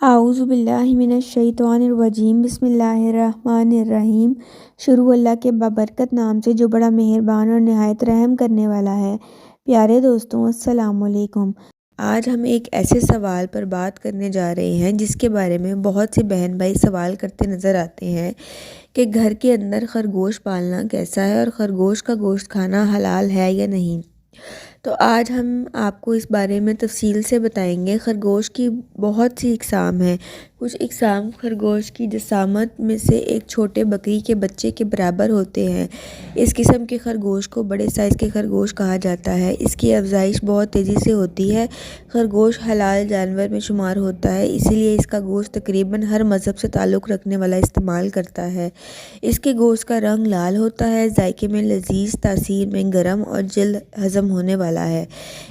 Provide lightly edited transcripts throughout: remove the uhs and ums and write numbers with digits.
اعوذ باللہ من الشیطان الرجیم بسم اللہ الرحمن الرحیم۔ شروع اللہ کے بابرکت نام سے جو بڑا مہربان اور نہایت رحم کرنے والا ہے۔ پیارے دوستوں، السلام علیکم۔ آج ہم ایک ایسے سوال پر بات کرنے جا رہے ہیں جس کے بارے میں بہت سے بہن بھائی سوال کرتے نظر آتے ہیں کہ گھر کے اندر خرگوش پالنا کیسا ہے اور خرگوش کا گوشت کھانا حلال ہے یا نہیں۔ تو آج ہم آپ کو اس بارے میں تفصیل سے بتائیں گے۔ خرگوش کی بہت سی اقسام ہیں۔ کچھ اقسام خرگوش کی جسامت میں سے ایک چھوٹے بکری کے بچے کے برابر ہوتے ہیں۔ اس قسم کے خرگوش کو بڑے سائز کے خرگوش کہا جاتا ہے۔ اس کی افزائش بہت تیزی سے ہوتی ہے۔ خرگوش حلال جانور میں شمار ہوتا ہے، اسی لیے اس کا گوشت تقریباً ہر مذہب سے تعلق رکھنے والا استعمال کرتا ہے۔ اس کے گوشت کا رنگ لال ہوتا ہے، ذائقے میں لذیذ، تاثیر میں گرم اور جلد ہضم ہونے والا ہے۔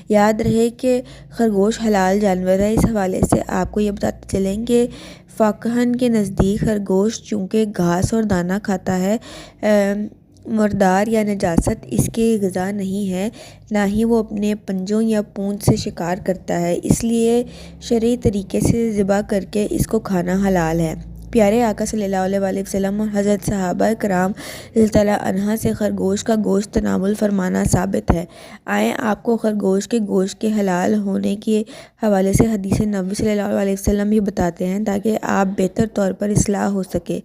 یاد رہے کہ خرگوش حلال جانور ہے۔ اس حوالے سے آپ کو یہ بتاتے چلیں کہ فقہاء کے نزدیک خرگوش چونکہ گھاس اور دانہ کھاتا ہے، مردار یا نجاست اس کی غذا نہیں ہے، نہ ہی وہ اپنے پنجوں یا پونچھ سے شکار کرتا ہے، اس لیے شرعی طریقے سے ذبح کر کے اس کو کھانا حلال ہے۔ پیارے آقا صلی اللہ علیہ وسلم اور حضرت صحابہ کرام رضی اللہ تعالیٰ عنہ سے خرگوش کا گوشت تناول فرمانا ثابت ہے۔ آئیں آپ کو خرگوش کے گوشت کے حلال ہونے کے حوالے سے حدیث نبوی صلی اللہ علیہ وسلم بھی بتاتے ہیں تاکہ آپ بہتر طور پر اصلاح ہو سکے۔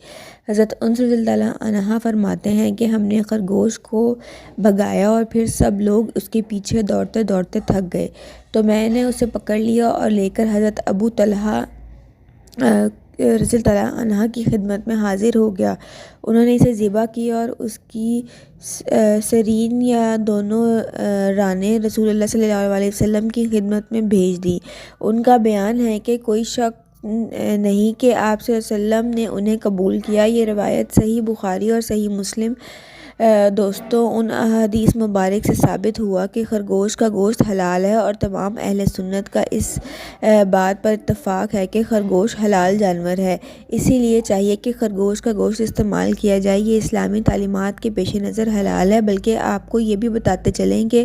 حضرت انس رضی اللہ عنہ فرماتے ہیں کہ ہم نے خرگوش کو بھگایا اور پھر سب لوگ اس کے پیچھے دوڑتے دوڑتے تھک گئے، تو میں نے اسے پکڑ لیا اور لے کر حضرت ابو طلحہ رضی اللہ عنہ کی خدمت میں حاضر ہو گیا۔ انہوں نے اسے ذبح کیا اور اس کی سرین یا دونوں رانیں رسول اللہ صلی اللہ علیہ وسلم کی خدمت میں بھیج دیں۔ ان کا بیان ہے کہ کوئی شک نہیں کہ آپ صلی اللہ علیہ وسلم نے انہیں قبول کیا۔ یہ روایت صحیح بخاری اور صحیح مسلم۔ دوستوں، ان احادیث مبارک سے ثابت ہوا کہ خرگوش کا گوشت حلال ہے اور تمام اہل سنت کا اس بات پر اتفاق ہے کہ خرگوش حلال جانور ہے، اسی لیے چاہیے کہ خرگوش کا گوشت استعمال کیا جائے۔ یہ اسلامی تعلیمات کے پیش نظر حلال ہے، بلکہ آپ کو یہ بھی بتاتے چلیں کہ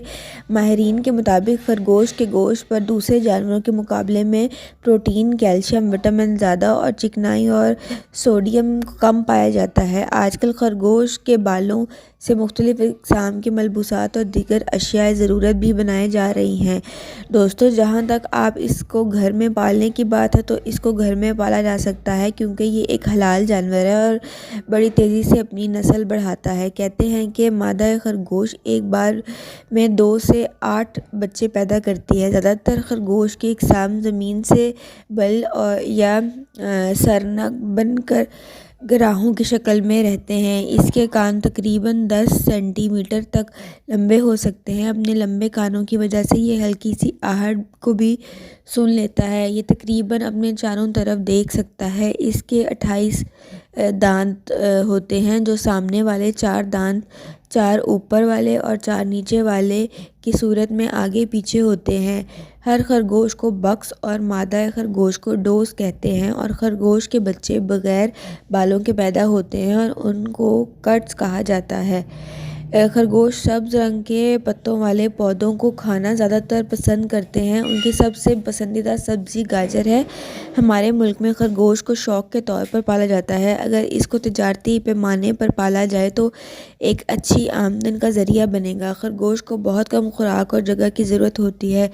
ماہرین کے مطابق خرگوش کے گوشت پر دوسرے جانوروں کے مقابلے میں پروٹین، کیلشیم، وٹامن زیادہ اور چکنائی اور سوڈیم کم پایا جاتا ہے۔ آج کل خرگوش کے بالوں سے مختلف اقسام کے ملبوسات اور دیگر اشیاء ضرورت بھی بنائے جا رہی ہیں۔ دوستو، جہاں تک آپ اس کو گھر میں پالنے کی بات ہے تو اس کو گھر میں پالا جا سکتا ہے کیونکہ یہ ایک حلال جانور ہے اور بڑی تیزی سے اپنی نسل بڑھاتا ہے۔ کہتے ہیں کہ مادہ خرگوش ایک بار میں 2 سے 8 بچے پیدا کرتی ہے۔ زیادہ تر خرگوش کی اقسام زمین سے بل یا سرنگ بن کر گراہوں کی شکل میں رہتے ہیں۔ اس کے کان تقریباً 10 سینٹی میٹر تک لمبے ہو سکتے ہیں۔ اپنے لمبے کانوں کی وجہ سے یہ ہلکی سی آہٹ کو بھی سن لیتا ہے۔ یہ تقریباً اپنے چاروں طرف دیکھ سکتا ہے۔ اس کے 28 دانت ہوتے ہیں، جو سامنے والے 4 دانت، 4 اوپر والے اور 4 نیچے والے کی صورت میں آگے پیچھے ہوتے ہیں۔ ہر خرگوش کو بکس اور مادہ خرگوش کو ڈوس کہتے ہیں، اور خرگوش کے بچے بغیر بالوں کے پیدا ہوتے ہیں اور ان کو کٹس کہا جاتا ہے۔ خرگوش سبز رنگ کے پتوں والے پودوں کو کھانا زیادہ تر پسند کرتے ہیں۔ ان کی سب سے پسندیدہ سبزی گاجر ہے۔ ہمارے ملک میں خرگوش کو شوق کے طور پر پالا جاتا ہے۔ اگر اس کو تجارتی پیمانے پر پالا جائے تو ایک اچھی آمدن کا ذریعہ بنے گا۔ خرگوش کو بہت کم خوراک اور جگہ کی ضرورت ہوتی ہے۔